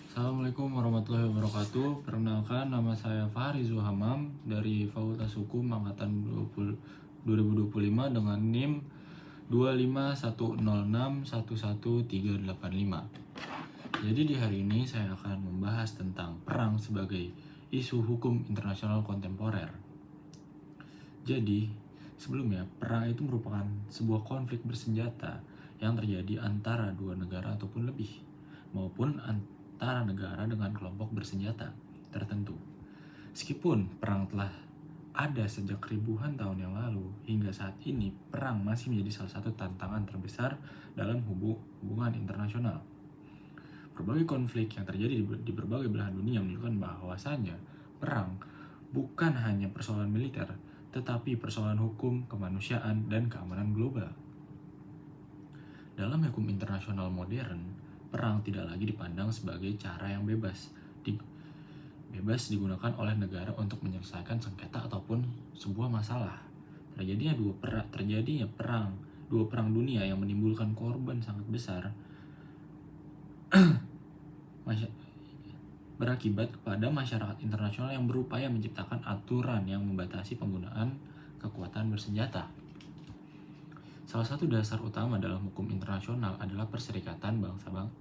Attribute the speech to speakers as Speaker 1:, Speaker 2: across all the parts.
Speaker 1: Assalamualaikum warahmatullahi wabarakatuh. Perkenalkan, nama saya Fahri Zuhamam dari Fakultas Hukum Angkatan 2025 dengan NIM 25106111385. Jadi di hari ini saya akan membahas tentang perang sebagai isu hukum internasional kontemporer. Jadi, sebelumnya, perang itu merupakan sebuah konflik bersenjata yang terjadi antara dua negara ataupun lebih, maupun antara negara dengan kelompok bersenjata tertentu. Meskipun perang telah ada sejak ribuan tahun yang lalu, hingga saat ini perang masih menjadi salah satu tantangan terbesar dalam hubungan internasional. Berbagai konflik yang terjadi di berbagai belahan dunia menunjukkan bahwasanya perang bukan hanya persoalan militer, tetapi persoalan hukum, kemanusiaan, dan keamanan global. Dalam hukum internasional modern, perang tidak lagi dipandang sebagai cara yang bebas digunakan oleh negara untuk menyelesaikan sengketa ataupun sebuah masalah. Terjadinya dua perang dunia yang menimbulkan korban sangat besar berakibat kepada masyarakat internasional yang berupaya menciptakan aturan yang membatasi penggunaan kekuatan bersenjata. Salah satu dasar utama dalam hukum internasional adalah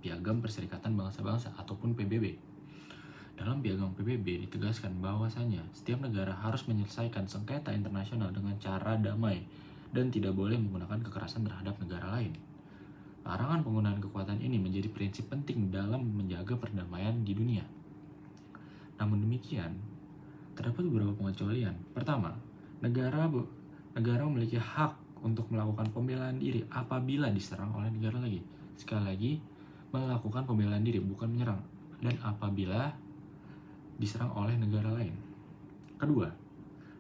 Speaker 1: Piagam Perserikatan Bangsa-Bangsa ataupun PBB. Dalam Piagam PBB ditegaskan bahwasanya setiap negara harus menyelesaikan sengketa internasional dengan cara damai dan tidak boleh menggunakan kekerasan terhadap negara lain. Larangan penggunaan kekuatan ini menjadi prinsip penting dalam menjaga perdamaian di dunia. Namun demikian, terdapat beberapa pengecualian. Pertama, negara memiliki hak untuk melakukan pembelaan diri apabila diserang oleh negara lagi. Sekali lagi, melakukan pembelaan diri, bukan menyerang. Dan apabila diserang oleh negara lain. Kedua,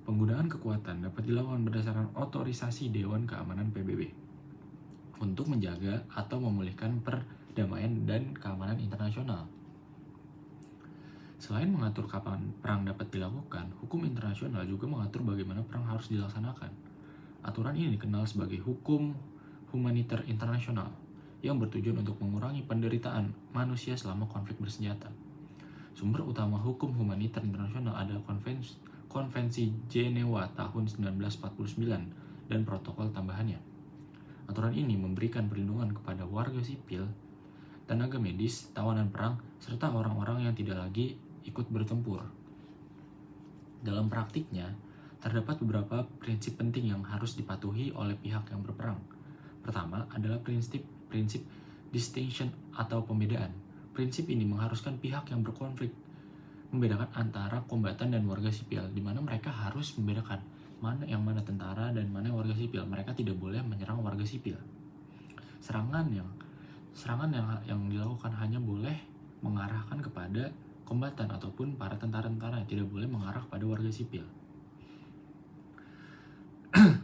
Speaker 1: penggunaan kekuatan dapat dilakukan berdasarkan otorisasi Dewan Keamanan PBB untuk menjaga atau memulihkan perdamaian dan keamanan internasional. Selain mengatur kapan perang dapat dilakukan, hukum internasional juga mengatur bagaimana perang harus dilaksanakan. Aturan ini dikenal sebagai hukum humaniter internasional yang bertujuan untuk mengurangi penderitaan manusia selama konflik bersenjata. Sumber utama hukum humaniter internasional adalah Konvensi Jenewa tahun 1949 dan protokol tambahannya. Aturan ini memberikan perlindungan kepada warga sipil, tenaga medis, tawanan perang, serta orang-orang yang tidak lagi ikut bertempur. Dalam praktiknya, terdapat beberapa prinsip penting yang harus dipatuhi oleh pihak yang berperang. Pertama adalah prinsip distinction atau pembedaan. Prinsip ini mengharuskan pihak yang berkonflik membedakan antara kombatan dan warga sipil, di mana mereka harus membedakan mana tentara dan mana warga sipil. Mereka tidak boleh menyerang warga sipil. Serangan yang dilakukan hanya boleh mengarahkan kepada kombatan ataupun para tentara-tentara, tidak boleh mengarah kepada warga sipil.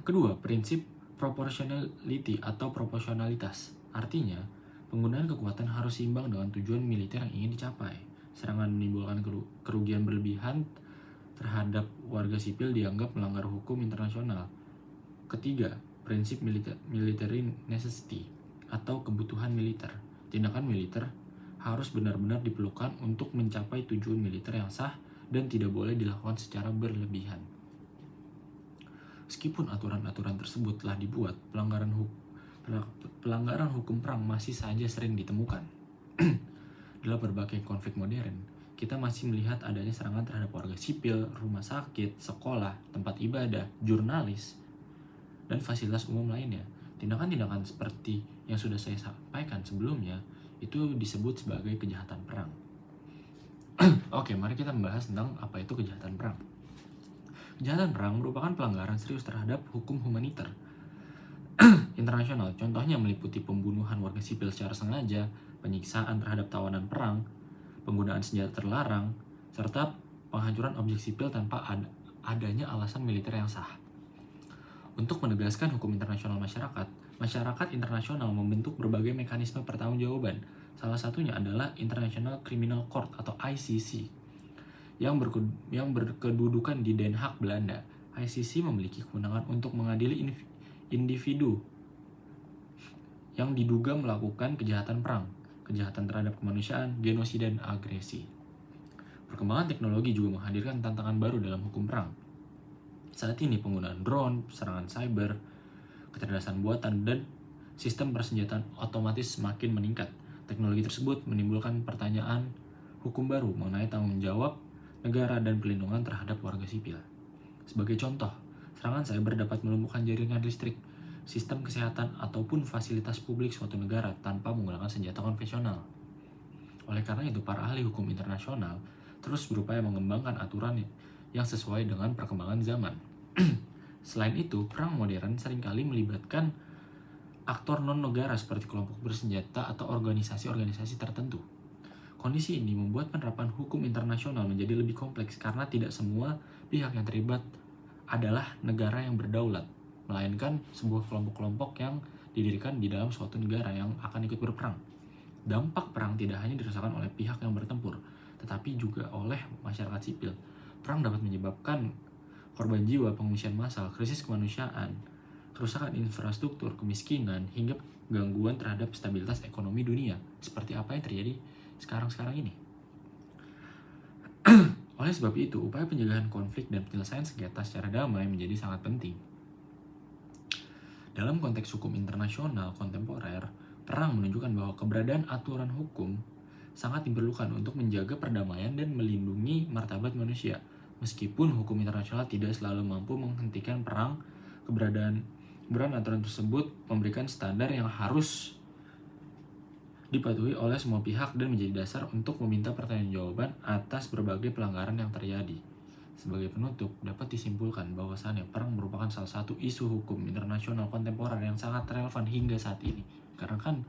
Speaker 1: Kedua, prinsip proportionality atau proporsionalitas. Artinya, penggunaan kekuatan harus seimbang dengan tujuan militer yang ingin dicapai. Serangan menimbulkan kerugian berlebihan terhadap warga sipil dianggap melanggar hukum internasional. Ketiga, prinsip military necessity atau kebutuhan militer. Tindakan militer harus benar-benar diperlukan untuk mencapai tujuan militer yang sah dan tidak boleh dilakukan secara berlebihan. Meskipun aturan-aturan tersebut telah dibuat, pelanggaran hukum perang masih saja sering ditemukan. Dalam berbagai konflik modern, kita masih melihat adanya serangan terhadap warga sipil, rumah sakit, sekolah, tempat ibadah, jurnalis, dan fasilitas umum lainnya. Tindakan-tindakan seperti yang sudah saya sampaikan sebelumnya itu disebut sebagai kejahatan perang. Oke, mari kita membahas tentang apa itu kejahatan perang. Kejahatan perang merupakan pelanggaran serius terhadap hukum humaniter internasional. Contohnya meliputi pembunuhan warga sipil secara sengaja, penyiksaan terhadap tawanan perang, penggunaan senjata terlarang, serta penghancuran objek sipil tanpa adanya alasan militer yang sah. Untuk menegaskan hukum internasional masyarakat internasional membentuk berbagai mekanisme pertanggungjawaban. Salah satunya adalah International Criminal Court atau ICC yang berkedudukan di Den Haag, Belanda. ICC memiliki kewenangan untuk mengadili individu yang diduga melakukan kejahatan perang. kejahatan terhadap kemanusiaan, genosida, dan agresi. Perkembangan teknologi juga menghadirkan tantangan baru dalam hukum perang. Saat ini penggunaan drone, serangan cyber, kecerdasan buatan, dan sistem persenjataan otomatis semakin meningkat. Teknologi tersebut menimbulkan pertanyaan hukum baru mengenai tanggung jawab negara dan pelindungan terhadap warga sipil. Sebagai contoh, serangan cyber dapat melumpuhkan jaringan listrik, sistem kesehatan, ataupun fasilitas publik suatu negara tanpa menggunakan senjata konvensional. Oleh karena itu, para ahli hukum internasional terus berupaya mengembangkan aturan yang sesuai dengan perkembangan zaman. Selain itu, perang modern seringkali melibatkan aktor non-negara seperti kelompok bersenjata atau organisasi-organisasi tertentu. Kondisi ini membuat penerapan hukum internasional menjadi lebih kompleks karena tidak semua pihak yang terlibat adalah negara yang berdaulat, melainkan sebuah kelompok-kelompok yang didirikan di dalam suatu negara yang akan ikut berperang. Dampak perang tidak hanya dirasakan oleh pihak yang bertempur, tetapi juga oleh masyarakat sipil. Perang dapat menyebabkan korban jiwa, pengungsian massal, krisis kemanusiaan, kerusakan infrastruktur, kemiskinan, hingga gangguan terhadap stabilitas ekonomi dunia, seperti apa yang terjadi sekarang-sekarang ini. Oleh sebab itu, upaya pencegahan konflik dan penyelesaian sengketa secara damai menjadi sangat penting. Dalam konteks hukum internasional kontemporer, perang menunjukkan bahwa keberadaan aturan hukum sangat diperlukan untuk menjaga perdamaian dan melindungi martabat manusia. Meskipun hukum internasional tidak selalu mampu menghentikan perang, keberadaan aturan tersebut memberikan standar yang harus dipatuhi oleh semua pihak dan menjadi dasar untuk meminta pertanggungjawaban atas berbagai pelanggaran yang terjadi. Sebagai penutup, dapat disimpulkan bahwasannya perang merupakan salah satu isu hukum internasional kontemporer yang sangat relevan hingga saat ini. Karena kan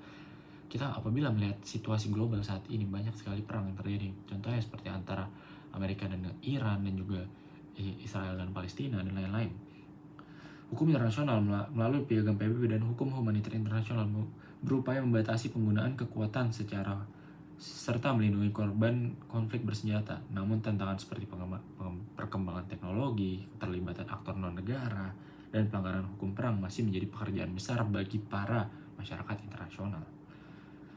Speaker 1: kita apabila melihat situasi global saat ini, banyak sekali perang yang terjadi. Contohnya seperti antara Amerika dan Iran, dan juga Israel dan Palestina, dan lain-lain. Hukum internasional melalui piagam PBB dan hukum humaniter internasional berupaya membatasi penggunaan kekuatan serta melindungi korban konflik bersenjata. Namun tantangan seperti perkembangan teknologi, keterlibatan aktor non-negara, dan pelanggaran hukum perang masih menjadi pekerjaan besar bagi para masyarakat internasional.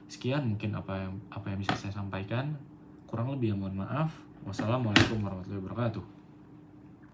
Speaker 1: Sekian mungkin apa yang bisa saya sampaikan. Kurang lebih mohon maaf. Wassalamualaikum warahmatullahi wabarakatuh.